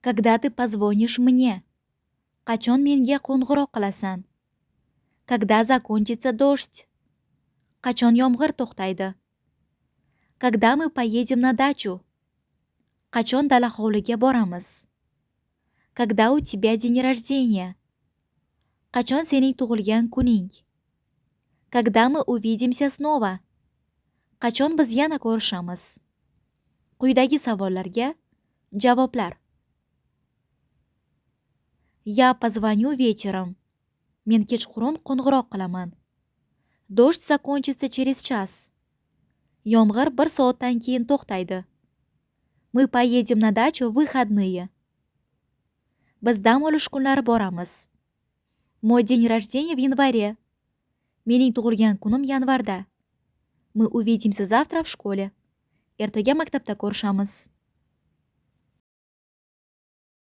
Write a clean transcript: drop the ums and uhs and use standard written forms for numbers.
Когда ты позвонишь мне? Qachon menga qo'ng'iroq qilasan? Когда закончится дождь? Qachon yomg'ir to'xtaydi? Когда мы поедем на дачу? Qachon dala hovliga boramiz? Когда у тебя день rождения? Qachon sening tug'ilgan kuning? Когда мы увидимся снова? Qachon biz yana ko'rishamiz? Quyidagi savollarga javoblar. Я позвоню вечером. Men kechqurun qo'ng'iroq qilaman. Дождь закончится через час. Yomg'ir 1 soatdan keyin to'xtaydi. Мы поедем на дачу в выходные. Biz dam olish kunlari boramiz. Мой день rождения в январе. Mening tug'ilgan kunim yanvarda. Мы увидимся завтра в школе. Ertaga maktabda ko'rishamiz.